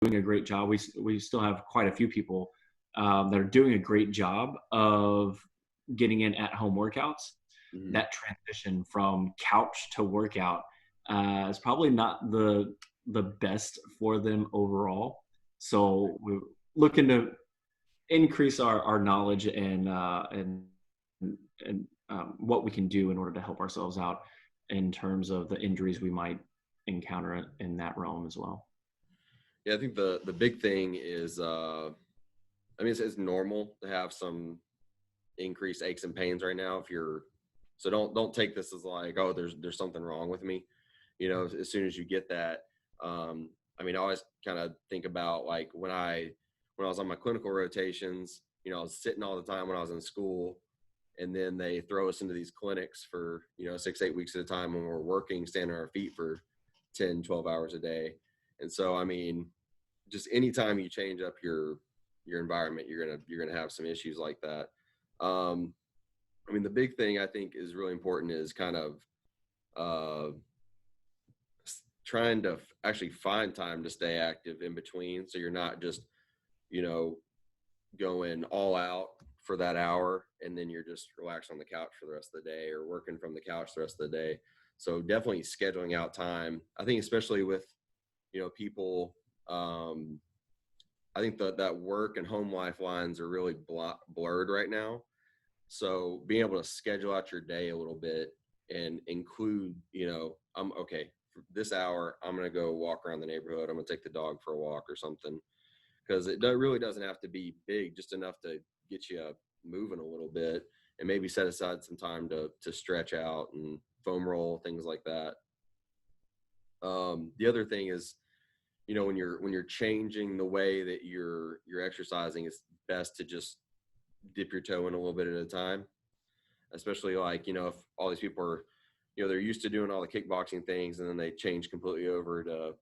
doing a great job. We still have quite a few people that are doing a great job of getting in at home workouts. Hmm. That transition from couch to workout is probably not the best for them overall. So we're looking to increase our knowledge and what we can do in order to help ourselves out in terms of the injuries we might encounter in that realm as well. Yeah, I think the big thing is, I mean, it's normal to have some increased aches and pains right now. If you're, so don't take this as like, oh, there's something wrong with me. As soon as you get that, I mean, I always kind of think about like when I was on my clinical rotations, I was sitting all the time when I was in school, and then they throw us into these clinics for 6-8 weeks at a time when we're working, standing on our feet for 10-12 hours a day. And so, I mean, just anytime you change up your environment, you're gonna have some issues like that. Um, I mean, the big thing I think is really important is kind of uh, trying to actually find time to stay active in between, so you're not just you know going all out for that hour and then you're just relaxed on the couch for the rest of the day or working from the couch the rest of the day. So definitely scheduling out time. I think especially with people. I think that work and home life lines are really blurred right now. So being able to schedule out your day a little bit and include, I'm okay for this hour. I'm going to go walk around the neighborhood. I'm going to take the dog for a walk or something, because really doesn't have to be big, just enough to get you moving a little bit, and maybe set aside some time to stretch out and foam roll, things like that. The other thing is, when you're changing the way that you're exercising, it's best to just dip your toe in a little bit at a time. Especially like, if all these people are, they're used to doing all the kickboxing things, and then they change completely over to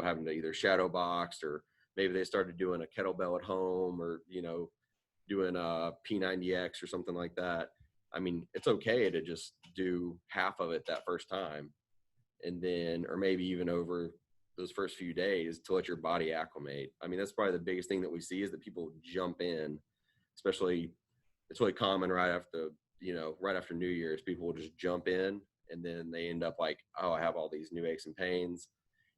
having to either shadow box, or maybe they started doing a kettlebell at home, or doing a P90X or something like that. I mean, it's okay to just do half of it that first time, and then, or maybe even over those first few days, to let your body acclimate. I mean, that's probably the biggest thing that we see, is that people jump in, especially, it's really common right after New Year's. People will just jump in, and then they end up like, oh, I have all these new aches and pains.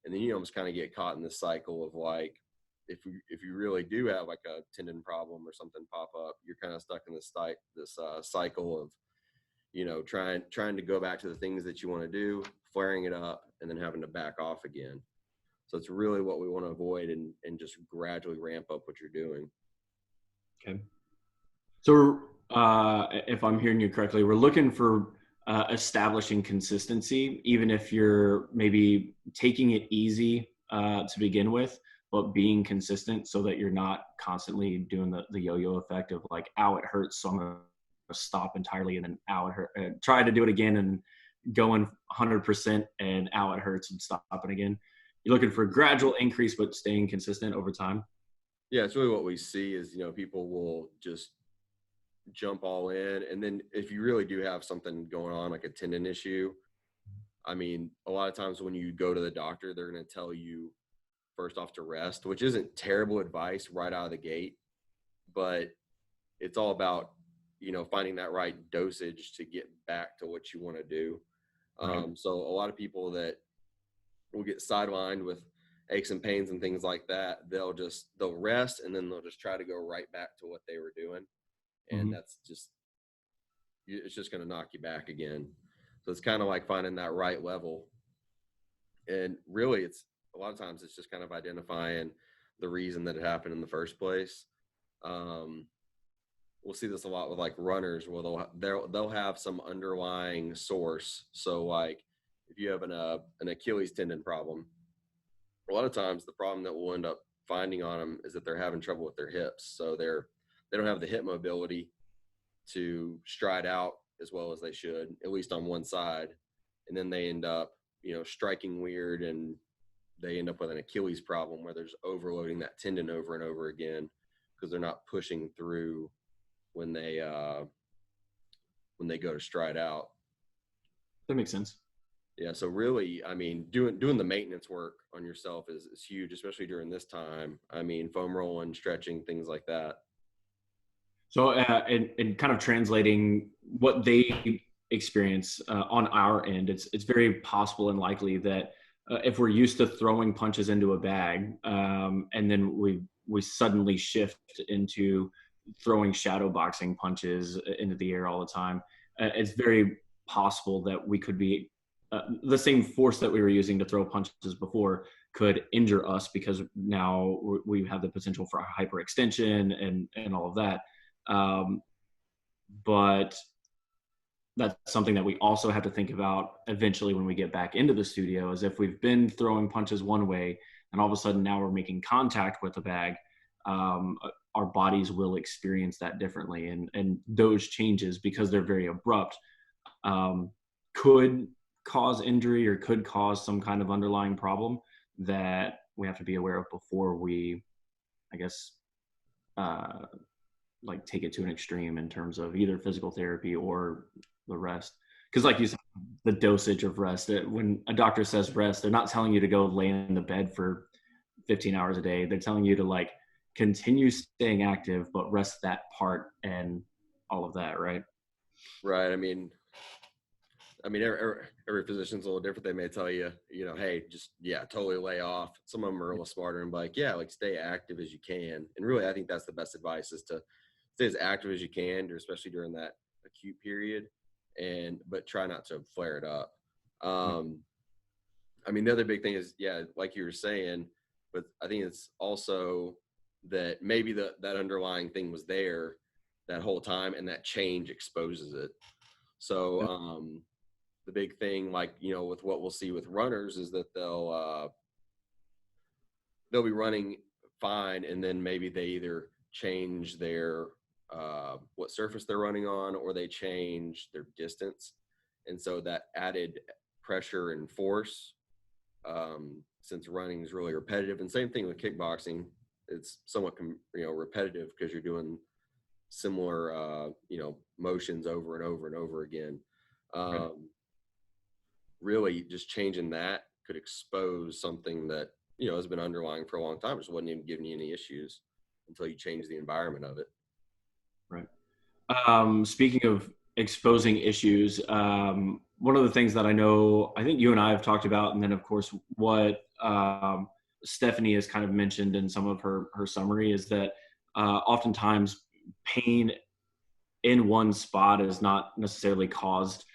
And then you almost kind of get caught in this cycle of like, if you really do have like a tendon problem or something pop up, you're kind of stuck in this cycle of trying to go back to the things that you want to do, flaring it up, and then having to back off again. So it's really what we want to avoid, and just gradually ramp up what you're doing. Okay. So, if I'm hearing you correctly, we're looking for establishing consistency, even if you're maybe taking it easy to begin with, but being consistent so that you're not constantly doing the yo-yo effect of like, ow, it hurts, so I'm going to stop entirely, and then ow, it hurt, and try to do it again, and going 100%, and ow, it hurts, and stopping again. You're looking for a gradual increase, but staying consistent over time. Yeah, it's really what we see is, people will just jump all in. And then if you really do have something going on, like a tendon issue, I mean, a lot of times when you go to the doctor, they're going to tell you first off to rest, which isn't terrible advice right out of the gate, but it's all about, finding that right dosage to get back to what you want to do. Right. So a lot of people that will get sidelined with aches and pains and things like that, they'll rest, and then they'll just try to go right back to what they were doing. And Mm-hmm. it's just going to knock you back again. So it's kind of like finding that right level. And really, it's a lot of times it's just kind of identifying the reason that it happened in the first place. Um, we'll see this a lot with like runners, where they'll have some underlying source. So like if you have an Achilles tendon problem, a lot of times the problem that we'll end up finding on them is that they're having trouble with their hips. So they don't have the hip mobility to stride out as well as they should, at least on one side. And then they end up, striking weird, and they end up with an Achilles problem where there's overloading that tendon over and over again, because they're not pushing through when they go to stride out. That makes sense. Yeah, so really, I mean, doing the maintenance work on yourself is huge, especially during this time. I mean, foam rolling, stretching, things like that. So, and kind of translating what they experience on our end, it's very possible and likely that if we're used to throwing punches into a bag, and then we suddenly shift into throwing shadow boxing punches into the air all the time, it's very possible that we could be the same force that we were using to throw punches before could injure us because now we have the potential for hyperextension and all of that. um, but that's something that we also have to think about eventually when we get back into the studio, is if we've been throwing punches one way and all of a sudden now we're making contact with the bag, our bodies will experience that differently. And those changes, because they're very abrupt, um, could cause injury or could cause some kind of underlying problem that we have to be aware of before we, I guess, uh, like take it to an extreme in terms of either physical therapy or the rest. Because like you said, the dosage of rest, when a doctor says rest, they're not telling you to go lay in the bed for 15 hours a day. They're telling you to like continue staying active but rest that part and all of that, right? Right. I mean, every physician's a little different. They may tell you, hey, just, yeah, totally lay off. Some of them are a little smarter and be like, yeah, like stay active as you can. And really, I think that's the best advice, is to stay as active as you can, especially during that acute period, but try not to flare it up. Um, I mean, the other big thing is, yeah, like you were saying, but I think it's also that maybe that underlying thing was there that whole time, and that change exposes it. So, Yep. the big thing, like, with what we'll see with runners, is that they'll be running fine, and then maybe they either change their what surface they're running on, or they change their distance, and so that added pressure and force, since running is really repetitive, and same thing with kickboxing, it's somewhat repetitive because you're doing similar motions over and over and over again. Right. um, Really just changing that could expose something that has been underlying for a long time, just wasn't even giving you any issues until you change the environment of it. Right. Speaking of exposing issues, one of the things that I know, I think you and I have talked about, and then of course what Stephanie has kind of mentioned in some of her summary, is that oftentimes pain in one spot is not necessarily caused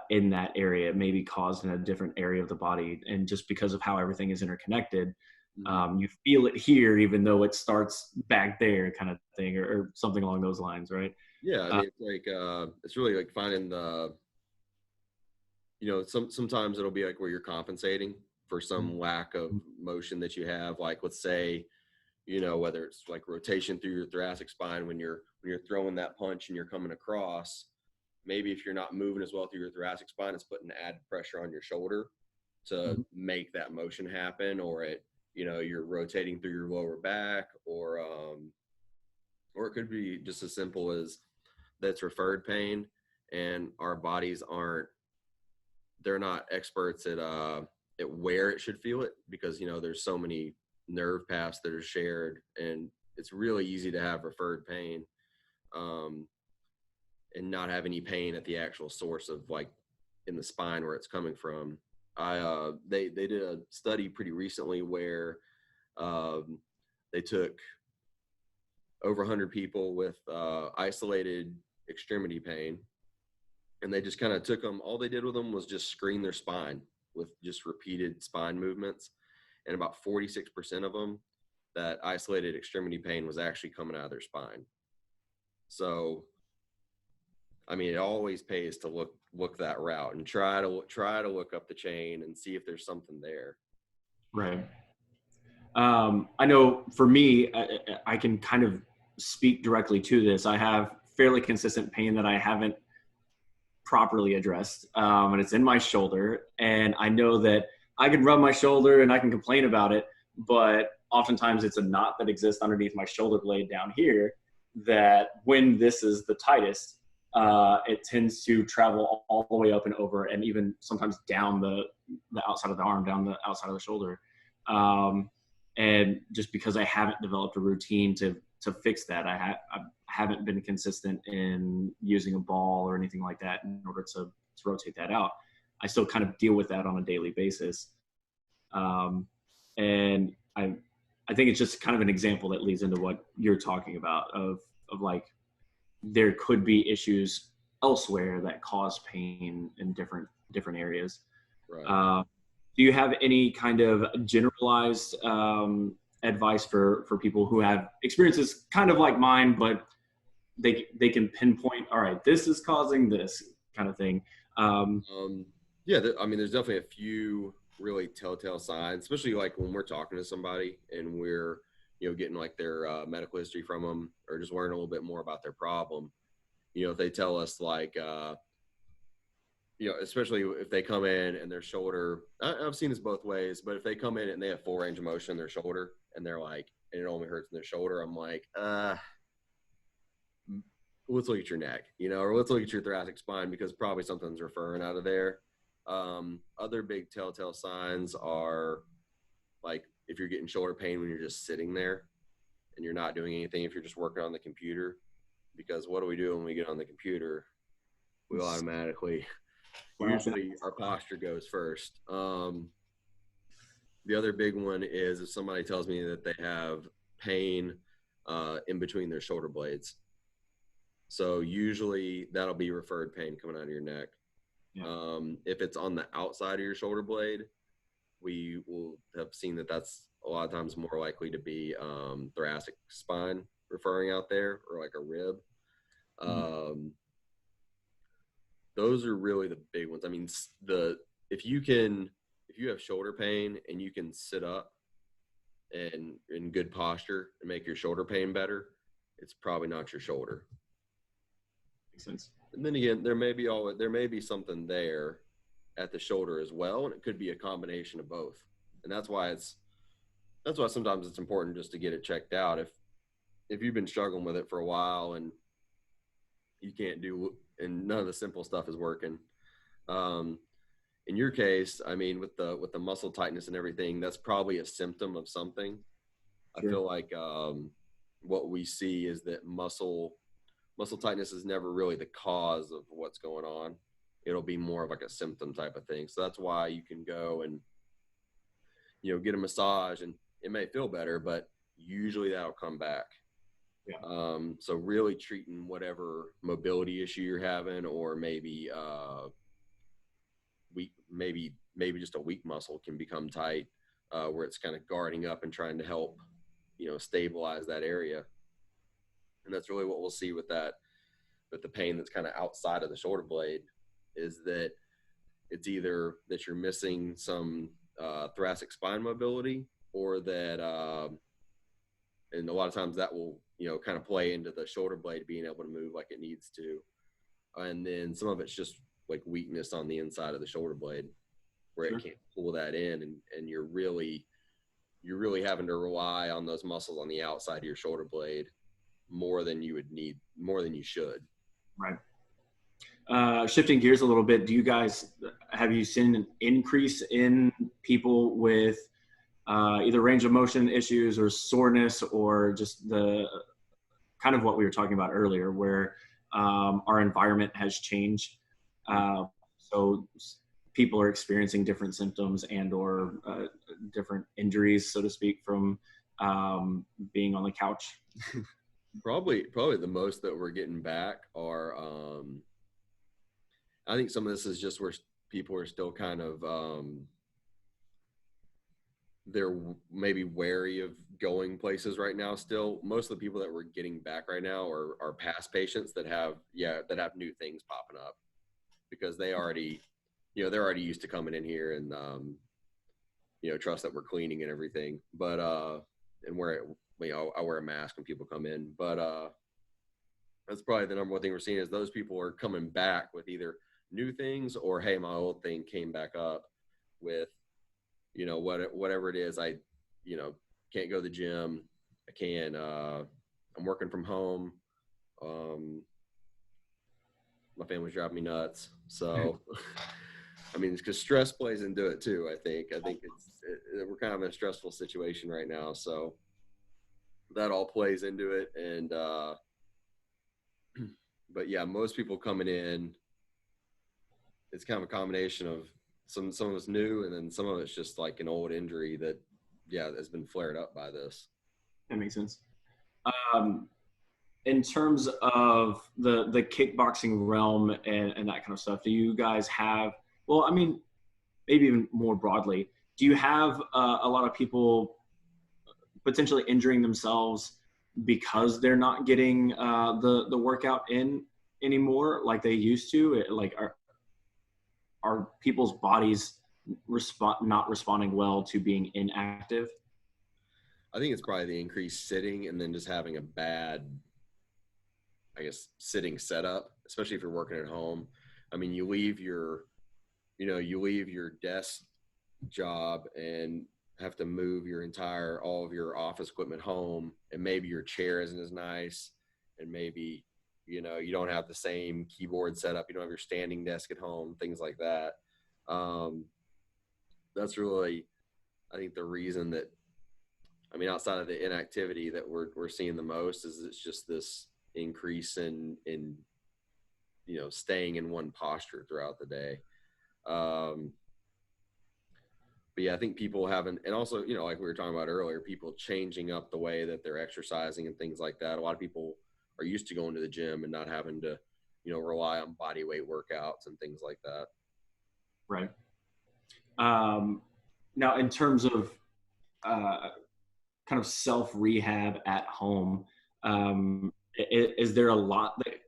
in that area. It may be caused in a different area of the body, and just because of how everything is interconnected, Mhm. you feel it here even though it starts back there, kind of thing, or something along those lines, right? Yeah, I Uh, mean, it's like it's really like finding sometimes it'll be like where you're compensating for some lack of motion that you have. Like, let's say, whether it's like rotation through your thoracic spine when you're throwing that punch and you're coming across. Maybe if you're not moving as well through your thoracic spine, it's putting added pressure on your shoulder to make that motion happen, or you're rotating through your lower back, or it could be just as simple as that's referred pain, and our bodies they're not experts at where it should feel it, because there's so many nerve paths that are shared, and it's really easy to have referred pain, um, and not have any pain at the actual source of, like, in the spine where it's coming from. They did a study pretty recently where um, they took over 100 people with isolated extremity pain, and they just kind of took them. All they did with them was just screen their spine with just repeated spine movements, and about 46% of them, that isolated extremity pain was actually coming out of their spine. So, I mean, it always pays to look that route and try to look up the chain and see if there's something there. right. I know for me, I can kind of speak directly to this. I have fairly consistent pain that I haven't properly addressed, and it's in my shoulder. And I know that I can rub my shoulder and I can complain about it, but oftentimes it's a knot that exists underneath my shoulder blade down here, that when this is the tightest, it tends to travel all the way up and over, and even sometimes down the outside of the arm, down the outside of the shoulder. Um, and just because I haven't developed a routine to fix that, I haven't been consistent in using a ball or anything like that in order to rotate that out. I still kind of deal with that on a daily basis. Um, and I think it's just kind of an example that leads into what you're talking about of like there could be issues elsewhere that cause pain in different areas. Right. Uh, do you have any kind of generalized advice for people who have experiences kind of like mine, but they can pinpoint, all right, this is causing this kind of thing? Um, Um, yeah, I mean, there's definitely a few really telltale signs, especially like when we're talking to somebody and we're, getting like their medical history from them or just learning a little bit more about their problem. If they tell us like, especially if they come in and their shoulder, I've seen this both ways, but if they come in and they have full range of motion in their shoulder and they're like, and it only hurts in their shoulder, I'm like, let's look at your neck, or let's look at your thoracic spine because probably something's referring out of there. Other big telltale signs are like if you're getting shoulder pain when you're just sitting there and you're not doing anything, if you're just working on the computer, because what do we do when we get on the computer? We automatically, usually our posture goes first. The other big one is if somebody tells me that they have pain in between their shoulder blades. So usually that'll be referred pain coming out of your neck. Yeah. If it's on the outside of your shoulder blade, we will have seen that that's a lot of times more likely to be thoracic spine referring out there or like a rib. Those are really the big ones. I mean, if you have shoulder pain and you can sit up and in good posture and make your shoulder pain better, it's probably not your shoulder. Makes sense. And then again, there may be something there at the shoulder as well, and it could be a combination of both. And that's why sometimes it's important just to get it checked out. If you've been struggling with it for a while and you can't do, and none of the simple stuff is working. In your case, I mean, with the muscle tightness and everything, that's probably a symptom of something. Sure. I feel like what we see is that muscle tightness is never really the cause of what's going on. It'll be more of like a symptom type of thing. So that's why you can go and, get a massage and it may feel better, but usually that'll come back. Yeah. So really treating whatever mobility issue you're having, or maybe maybe just a weak muscle can become tight, where it's kind of guarding up and trying to help, stabilize that area. And that's really what we'll see with the pain that's kind of outside of the shoulder blade, is that it's either that you're missing some thoracic spine mobility, or that, and a lot of times that will, kind of play into the shoulder blade being able to move like it needs to. And then some of it's just like weakness on the inside of the shoulder blade where Sure. It can't pull that in. And you're really having to rely on those muscles on the outside of your shoulder blade more than you would need, more than you should. Right. Shifting gears a little bit, have you seen an increase in people with either range of motion issues or soreness, or just the kind of what we were talking about earlier, where our environment has changed? So people are experiencing different symptoms and or different injuries, so to speak, from being on the couch. Probably the most that we're getting back are, I think some of this is just where people are still kind of, they're maybe wary of going places right now. Still, most of the people that we're getting back right now are past patients that have new things popping up, because they're already used to coming in here and, trust that we're cleaning and everything. But, and I wear a mask when people come in, but, that's probably the number one thing we're seeing is those people are coming back with either new things or, hey, my old thing came back up with, whatever it is. I, can't go to the gym. I'm working from home. my family's driving me nuts. So, I mean, it's because stress plays into it too. I think we're kind of in a stressful situation right now, so that all plays into it. And but yeah, most people coming in, it's kind of a combination of some of it's new, and then some of it's just like an old injury that, yeah, has been flared up by this. That makes sense. Um, in terms of the kickboxing realm and that kind of stuff, do you guys have? Well, I mean, maybe even more broadly, do you have a lot of people potentially injuring themselves because they're not getting the workout in anymore like they used to? Like, are people's bodies not responding well to being inactive? I think it's probably the increased sitting and then just having a bad, I guess, sitting setup, especially if you're working at home. I mean, you leave your desk job and have to move all of your office equipment home, and maybe your chair isn't as nice, and maybe, you don't have the same keyboard setup, you don't have your standing desk at home, things like that. Um, that's really, I think, the reason that, I mean, outside of the inactivity that we're seeing the most, is it's just this increase in staying in one posture throughout the day. Um, but yeah, I think people haven't, and also, like we were talking about earlier, people changing up the way that they're exercising and things like that. A lot of people are used to going to the gym and not having to, rely on body weight workouts and things like that. Right. Um, Now, in terms of uh, kind of self rehab at home, is there a lot that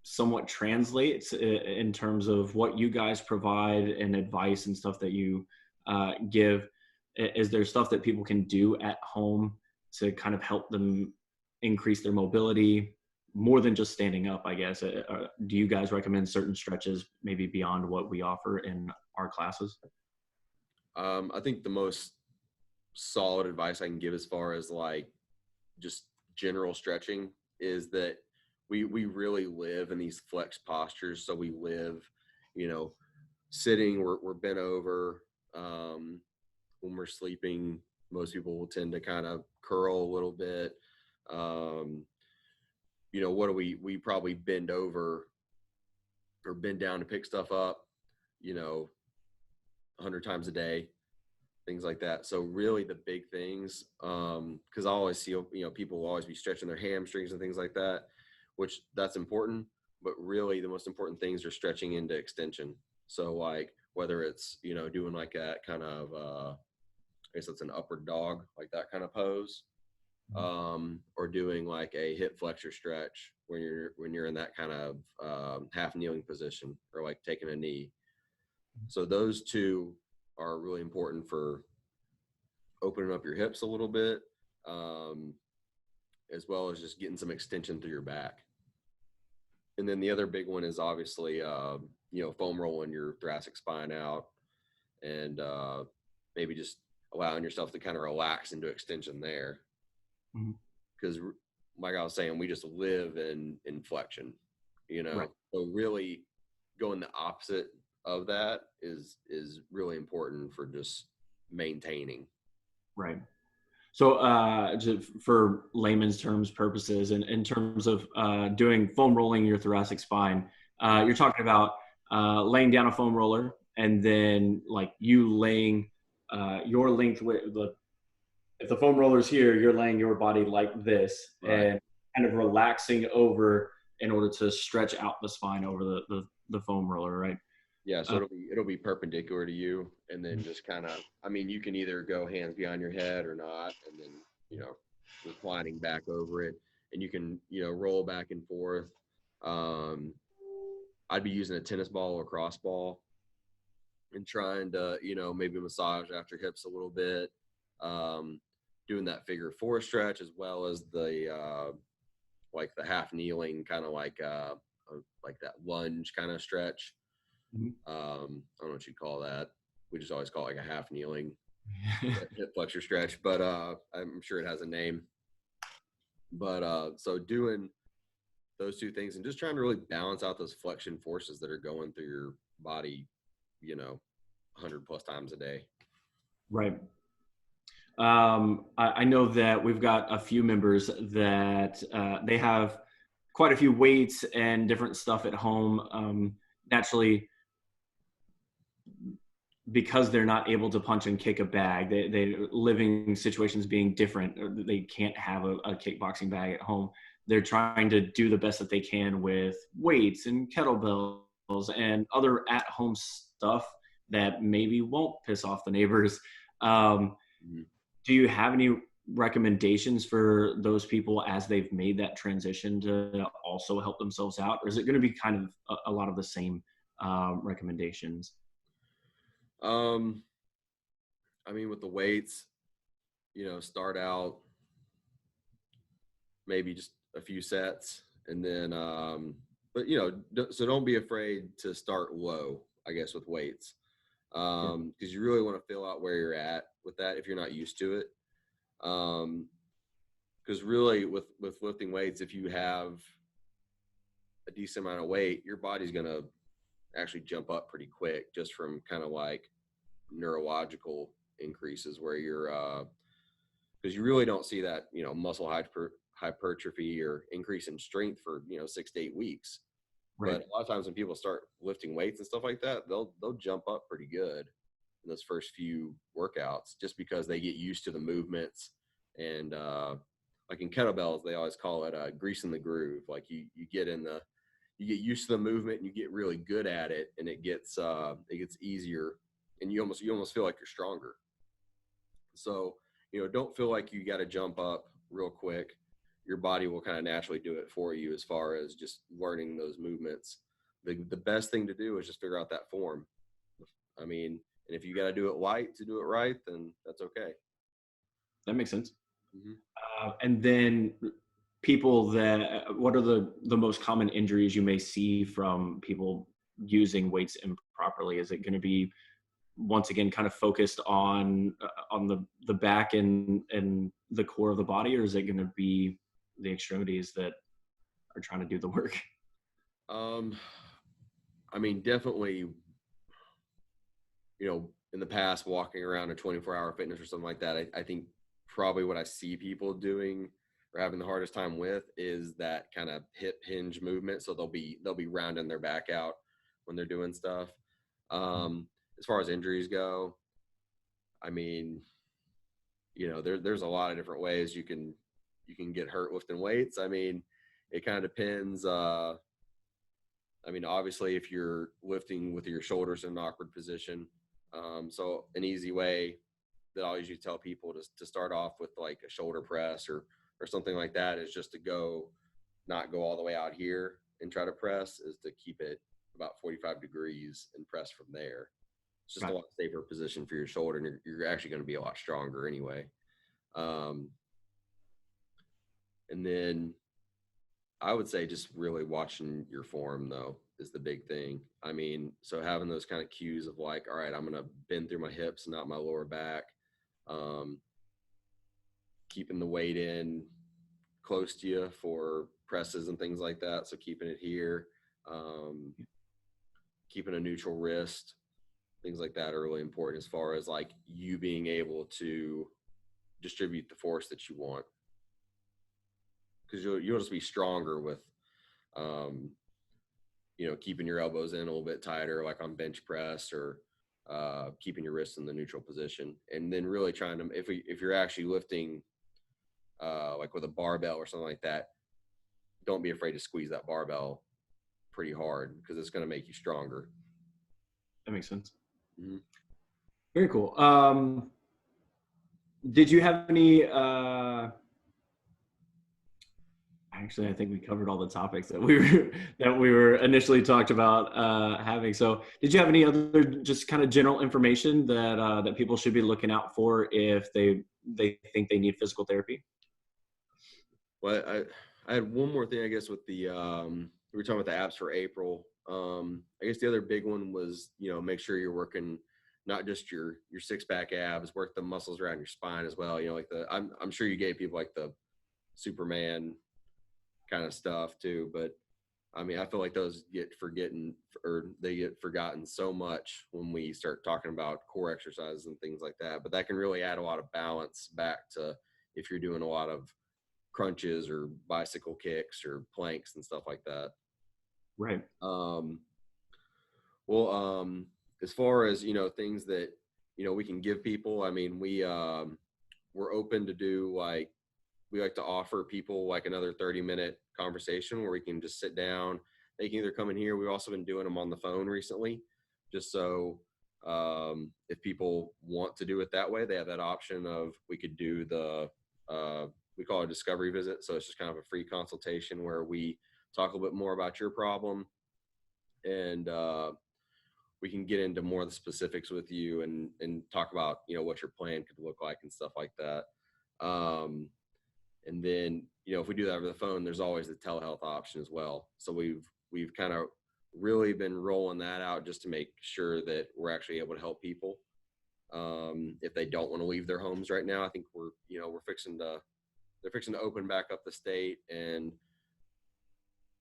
somewhat translates in terms of what you guys provide and advice and stuff that you give? Is there stuff that people can do at home to kind of help them increase their mobility more than just standing up, I guess? Do you guys recommend certain stretches maybe beyond what we offer in our classes? I think the most solid advice I can give as far as like just general stretching is that we really live in these flex postures. So we live, you know, sitting, we're bent over. When we're sleeping, most people will tend to kind of curl a little bit. Um, what do we probably bend over or bend down to pick stuff up, you know, 100 times a day, things like that. So really the big things, because I always see, people will always be stretching their hamstrings and things like that, which that's important. But really the most important things are stretching into extension. So like whether it's, doing like that kind of, I guess it's an upward dog, like that kind of pose, or doing like a hip flexor stretch when you're in that kind of half kneeling position, or like taking a knee. So those two are really important for opening up your hips a little bit, um, as well as just getting some extension through your back. And then the other big one is obviously, foam rolling your thoracic spine out, and maybe just allowing yourself to kind of relax into extension there. Mhm. Because, like I was saying, we just live in flexion, Right. So really going the opposite of that is really important for just maintaining. Right. So, for layman's terms purposes, and in terms of doing foam rolling your thoracic spine, you're talking about laying down a foam roller and then like you laying your length with the if the foam roller's here, you're laying your body like this Right. and kind of relaxing over in order to stretch out the spine over the foam roller, right? Yeah, so Uh, it'll be perpendicular to you, and then just kind of, I mean, you can either go hands behind your head or not, and then, you know, reclining back over it, and you can, roll back and forth. Um, I'd be using a tennis ball or cross ball and trying to, maybe massage after hips a little bit, um, doing that figure four stretch, as well as the like the half kneeling, kind of like that lunge kind of stretch. I don't know what you'd call that. We just always call it like a half kneeling hip flexor stretch, but I'm sure it has a name. But so doing those two things, and just trying to really balance out those flexion forces that are going through your body, 100 plus times a day. Right. I know that we've got a few members that they have quite a few weights and different stuff at home. Naturally, because they're not able to punch and kick a bag, they living situations being different, or they can't have a kickboxing bag at home. They're trying to do the best that they can with weights and kettlebells and other at-home stuff that maybe won't piss off the neighbors. Um, Mhm. do you have any recommendations for those people as they've made that transition to also help themselves out, or is it going to be kind of a lot of the same recommendations? Um, I mean, with the weights, start out maybe just a few sets, and then, but so don't be afraid to start low, I guess, with weights, Yeah. because you really want to feel out where you're at with that if you're not used to it. Um, because really, with lifting weights, if you have a decent amount of weight, your body's gonna actually jump up pretty quick just from kind of like neurological increases where you're because you really don't see that muscle hypertrophy or increase in strength for 6 to 8 weeks. Right. But a lot of times when people start lifting weights and stuff like that, they'll jump up pretty good in those first few workouts just because they get used to the movements. And like in kettlebells, they always call it greasing the groove. Like you get used to the movement and you get really good at it, and it gets easier, and you almost feel like you're stronger. So, don't feel like you got to jump up real quick. Your body will kind of naturally do it for you as far as just learning those movements. The best thing to do is just figure out that form. I mean, and if you got to do it light to do it right, then that's okay. That makes sense. Hmm. And then people that, what are the most common injuries you may see from people using weights improperly? Is it going to be once again kind of focused on the back and the core of the body, or is it going to be the extremities that are trying to do the work? Um, I mean, definitely, in the past, walking around a 24-hour fitness or something like that, I think probably what I see people doing or having the hardest time with is that kind of hip hinge movement. So they'll be rounding their back out when they're doing stuff. As far as injuries go, I mean, there's a lot of different ways you can get hurt lifting weights. I mean, it kind of depends. I mean, obviously, if you're lifting with your shoulders in an awkward position, so an easy way that I'll usually tell people to start off with like a shoulder press or something like that is just to not go all the way out here and try to press, is to keep it about 45 degrees and press from there. It's just a Right. lot safer position for your shoulder, and you're actually going to be a lot stronger anyway. Um, and then I would say just really watching your form though is the big thing. I mean, so having those kind of cues of like, all right, I'm going to bend through my hips, not my lower back. Um, Keeping the weight in close to you for presses and things like that. So keeping it here, um, keeping a neutral wrist, things like that are really important as far as like you being able to distribute the force that you want, because you'll just be stronger with um, keeping your elbows in a little bit tighter, like on bench press, or keeping your wrists in the neutral position, and then really trying to, if you're actually lifting like with a barbell or something like that, don't be afraid to squeeze that barbell pretty hard because it's going to make you stronger. That makes sense. Mm-hmm. Very cool. Did you have any actually, I think we covered all the topics that we were initially talked about having. So, did you have any other just kind of general information that people should be looking out for if they think they need physical therapy? Well, I had one more thing, I guess, with the we were talking about the abs for April. I guess the other big one was, make sure you're working not just your six pack abs, work the muscles around your spine as well. Like I'm sure you gave people like the Superman kind of stuff too. But I mean, I feel like those they get forgotten so much when we start talking about core exercises and things like that. But that can really add a lot of balance back to if you're doing a lot of crunches or bicycle kicks or planks and stuff like that. Right. Um, well, as far as things that we can give people, I mean, we're open to do like we like to offer people like another 30-minute conversation where we can just sit down. They can either come in here. We've also been doing them on the phone recently, just so if people want to do it that way, they have that option of we could do we call it a discovery visit. So it's just kind of a free consultation where we talk a little bit more about your problem and we can get into more of the specifics with you and talk about what your plan could look like and stuff like that. And then if we do that over the phone, there's always the telehealth option as well. So we've kind of really been rolling that out just to make sure that we're actually able to help people if they don't want to leave their homes right now. I think we're fixing to they're fixing to open back up the state,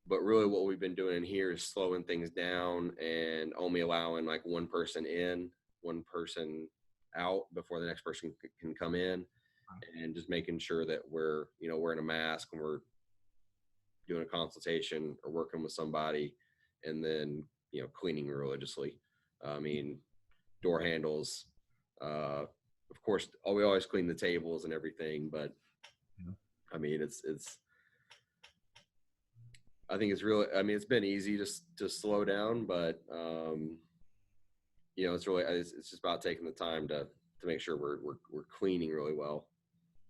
but really what we've been doing in here is slowing things down and only allowing like one person in, one person out before the next person can come in, and just making sure that we're wearing a mask when we're doing a consultation or working with somebody, and then cleaning religiously. I mean, door handles, of course we always clean the tables and everything, but I mean it's I think it's really, I mean, it's been easy to slow down, but it's just about taking the time to make sure we're cleaning really well.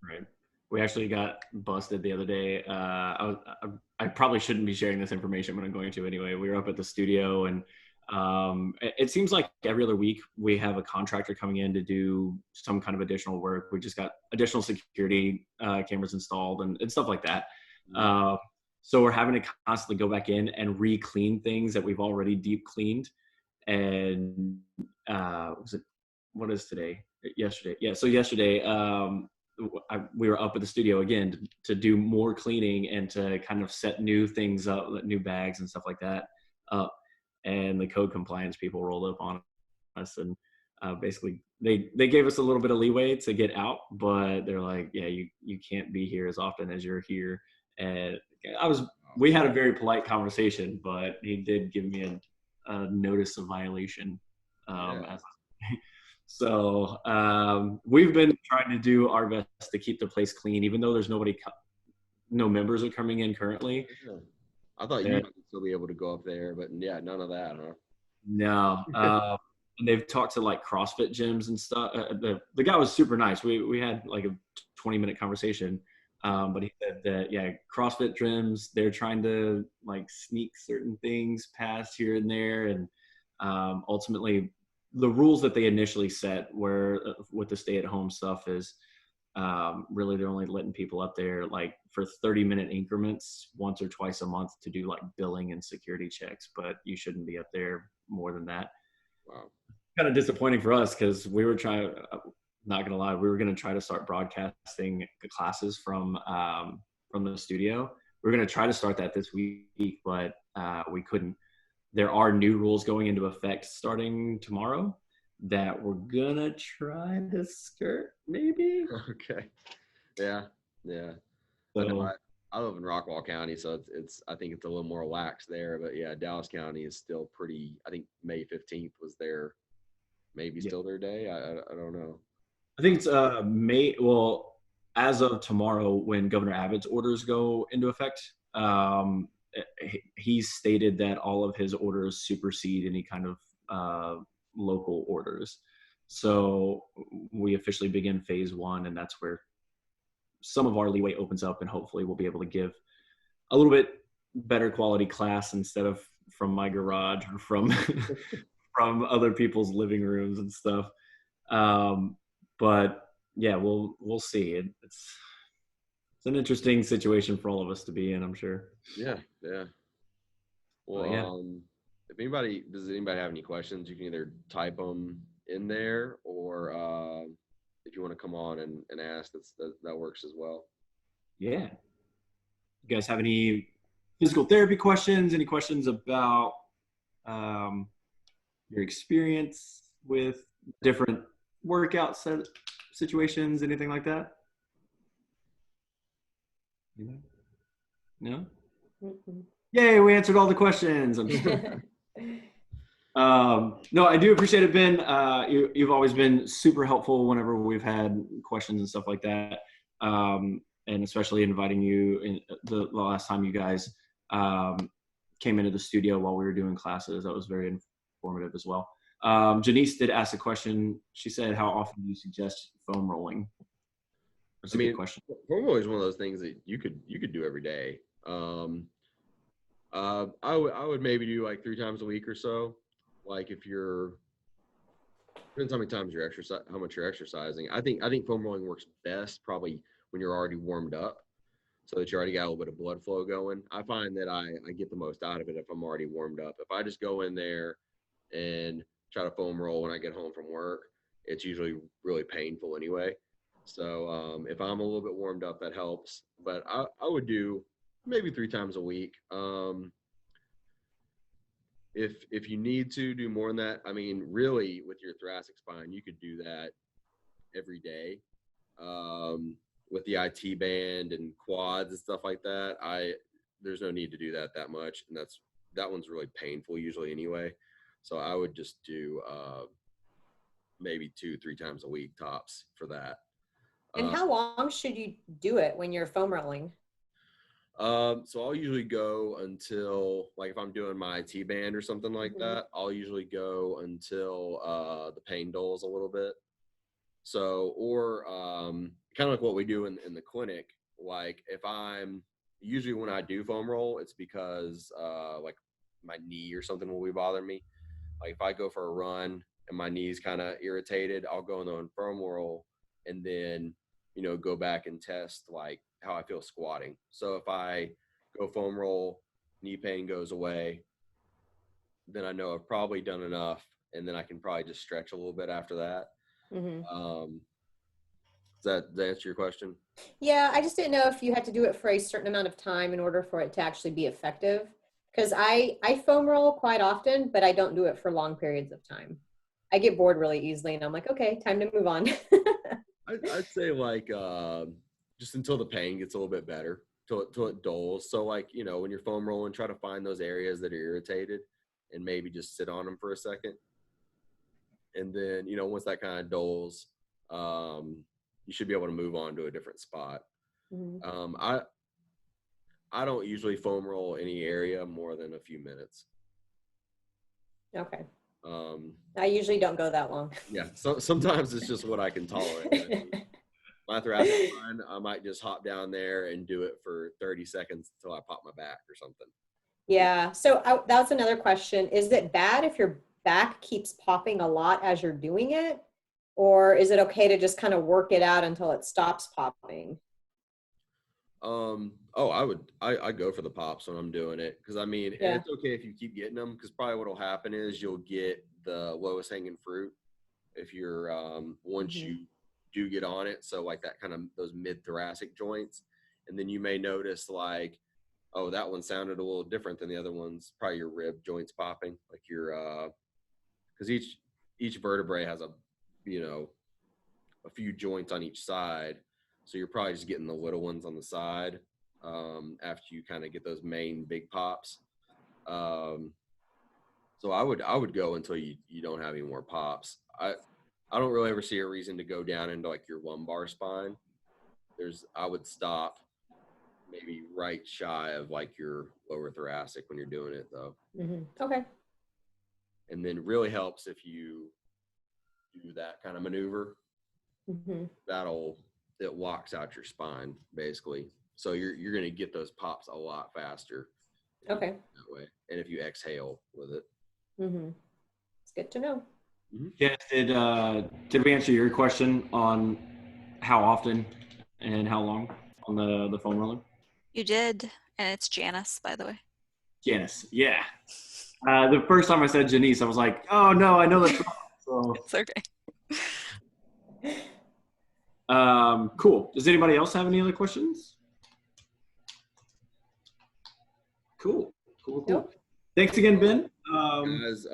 Right. We actually got busted the other day. I probably shouldn't be sharing this information, but I'm going to anyway. We were up at the studio, and it seems like every other week we have a contractor coming in to do some kind of additional work. We just got additional security cameras installed and stuff like that. Mm-hmm. So we're having to constantly go back in and re-clean things that we've already deep cleaned. And what is today? Yesterday. Yeah. So yesterday, we were up at the studio again to do more cleaning and to kind of set new things up, new bags and stuff like that up. And the code compliance people rolled up on us, and basically they gave us a little bit of leeway to get out, but they're like, yeah, you can't be here as often as you're here. And we had a very polite conversation, but he did give me a notice of violation. Yeah. So we've been trying to do our best to keep the place clean, even though there's no members are coming in currently. Yeah. I thought you might still be able to go up there, but yeah, none of that, huh? No. And they've talked to like CrossFit gyms and stuff. The guy was super nice. We had like a 20-minute conversation. But he said that, yeah, CrossFit gyms, they're trying to like sneak certain things past here and there. And ultimately, the rules that they initially set where with the stay-at-home stuff is really they're only letting people up there like for 30-minute increments once or twice a month to do like billing and security checks, but you shouldn't be up there more than that. Wow. Kind of disappointing for us because we were trying, not gonna lie, we were gonna try to start broadcasting the classes from the studio. We are gonna try to start that this week, but we couldn't. There are new rules going into effect starting tomorrow that we're gonna try to skirt, maybe. Okay. Yeah. Yeah. I know So I live in Rockwall County, so it's I think it's a little more lax there. But yeah, Dallas County is still pretty. I think May 15th was their maybe yeah, still their day. I don't know. I think it's May. Well, as of tomorrow, when Governor Abbott's orders go into effect, he stated that all of his orders supersede any kind of local orders. So we officially begin phase one, and that's where some of our leeway opens up, and hopefully we'll be able to give a little bit better quality class instead of from my garage or from from other people's living rooms and stuff. Um, but yeah, we'll see. It's an interesting situation for all of us to be in, I'm sure. Yeah. Yeah. But yeah, Well, if anybody does anybody have any questions, you can either type them in there or if you want to come on and ask, that works as well. yeah. You guys have any physical therapy questions? Any questions about um, your experience with different workout situations? Anything like that? No? Mhm. Yay, we answered all the questions. I'm just no, I do appreciate it, Ben. You've always been super helpful whenever we've had questions and stuff like that. And especially inviting you in the last time you guys came into the studio while we were doing classes. That was very informative as well. Janice did ask a question. She said, how often do you suggest foam rolling? That's I a good mean, question. foam rolling is one of those things that you could do every day. I would maybe do like 3 times a week or so. Like if you're depends how many times you're exercise, how much you're exercising. I think foam rolling works best probably when you're already warmed up, so that you already got a little bit of blood flow going. I find that I get the most out of it if I'm already warmed up. If I just go in there and try to foam roll when I get home from work, it's usually really painful anyway. So if I'm a little bit warmed up, that helps. But I would do maybe 3 times a week. If you need to do more than that, I mean, really with your thoracic spine, you could do that every day. Um, with the IT band and quads and stuff like that, there's no need to do that much, and that one's really painful usually anyway. So I would just do maybe 2-3 times a week tops for that. And Uh, how long should you do it when you're foam rolling? so I'll usually go until, like, if I'm doing my IT band or something like Mhm. that, I'll usually go until the pain dulls a little bit. So, or kind of like what we do in the clinic. Like if I'm usually when I do foam roll, it's because like my knee or something will be bothering me. Like if I go for a run and my knee's kind of irritated, I'll go in the foam roll and then go back and test like how I feel squatting. So if I go foam roll, knee pain goes away, then I know I've probably done enough, and then I can probably just stretch a little bit after that. Mhm. Um, does that answer your question? Yeah, I just didn't know if you had to do it for a certain amount of time in order for it to actually be effective. Because I foam roll quite often, but I don't do it for long periods of time. I get bored really easily, and I'm like, okay, time to move on. I'd say like just until the pain gets a little bit better, till it dulls. So like when you're foam rolling, try to find those areas that are irritated, and maybe just sit on them for a second, and then once that kind of dulls, um, you should be able to move on to a different spot. Mhm. Um, I I don't usually foam roll any area more than a few minutes. Okay. Um, I usually don't go that long. yeah, so sometimes it's just what I can tolerate. I mean, my thoracic spine, I might just hop down there and do it for 30 seconds until I pop my back or something. Yeah. So that's another question. Is it bad if your back keeps popping a lot as you're doing it? Or is it okay to just kind of work it out until it stops popping? Oh, I go for the pops when I'm doing it, because I mean, and Yeah. it's okay if you keep getting them, because probably what'll happen is you'll get the lowest hanging fruit if you're once Mhm. you do get on it. So like that kind of those mid thoracic joints, and then you may notice like, oh, that one sounded a little different than the other ones. Probably your rib joints popping, like your because each vertebrae has you know a few joints on each side, so you're probably just getting the little ones on the side after you kind of get those main big pops. Um, so I would go until you don't have any more pops. I don't really ever see a reason to go down into like your lumbar spine. I would stop maybe right shy of like your lower thoracic when you're doing it though. Okay. And then really helps if you do that kind of maneuver. Hmm. That'll it locks out your spine basically. So you're gonna get those pops a lot faster if you do Okay. it that way. And if you exhale with it. Hmm. It's good to know. Mm-hmm. Yeah, did we answer your question on how often and how long on the foam roller? You did, and it's Janice, by the way. Janice, yeah. The first time I said Janice, I was like, oh no, I know that's wrong. So, It's okay. cool. Does anybody else have any other questions? Cool. Nope. Thanks again, Ben. Guys,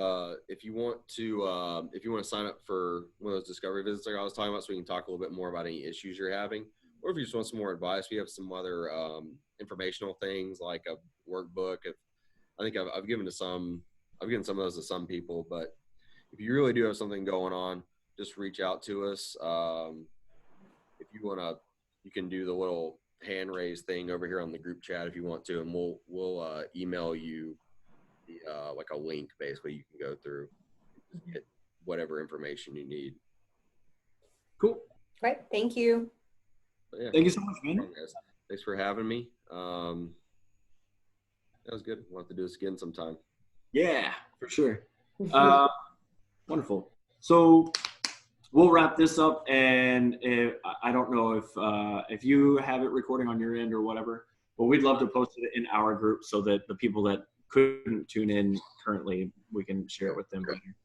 if you want to sign up for one of those discovery visits like I was talking about, so we can talk a little bit more about any issues you're having, or if you just want some more advice, we have some other informational things like a workbook. I think I've given some of those to some people, but if you really do have something going on, just reach out to us. If you want to, you can do the little hand raise thing over here on the group chat if you want to, and we'll email you like a link basically you can go through and just get whatever information you need. Cool. Right. Thank you. But yeah, Thank you so much, Ben. thanks for having me. That was good. We'll have to do this again sometime. Yeah, for sure. Wonderful. So we'll wrap this up, and I don't know if you have it recording on your end or whatever, but we'd love to post it in our group so that the people that couldn't tune in currently, we can share it with them better.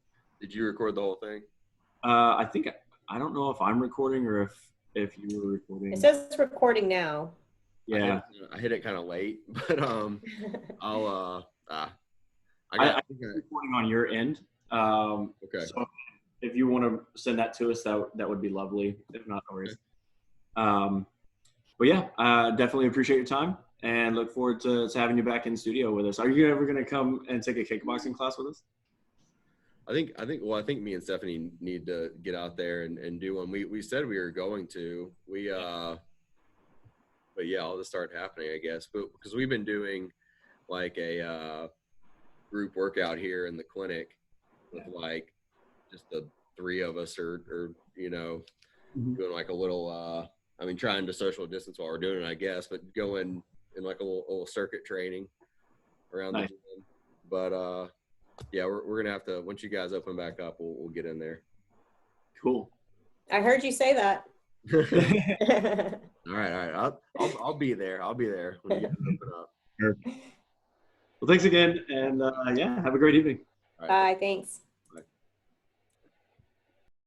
Did you record the whole thing? I don't know if I'm recording or if you were recording. It says it's recording now. Yeah. I hit it kind of late, but I'll I think it's recording on your end. okay. So if you want to send that to us, that would be lovely. If not, no worries. But yeah, definitely appreciate your time and look forward to having you back in studio with us. Are you ever going to come and take a kickboxing class with us? I think me and Stephanie need to get out there and do one. We said we were going to. But yeah, all this start happening, I guess. But because we've been doing like a group workout here in the clinic with like just the three of us, or doing like a little. Trying to social distance while we're doing it, I guess, but going in like a little circuit training around the gym. But yeah, we're gonna have to, once you guys open back up, we'll get in there. Cool. I heard you say that. All right. I'll be there. I'll be there when you guys open up. Sure. Well, thanks again, and yeah, have a great evening. All right. Bye. Thanks.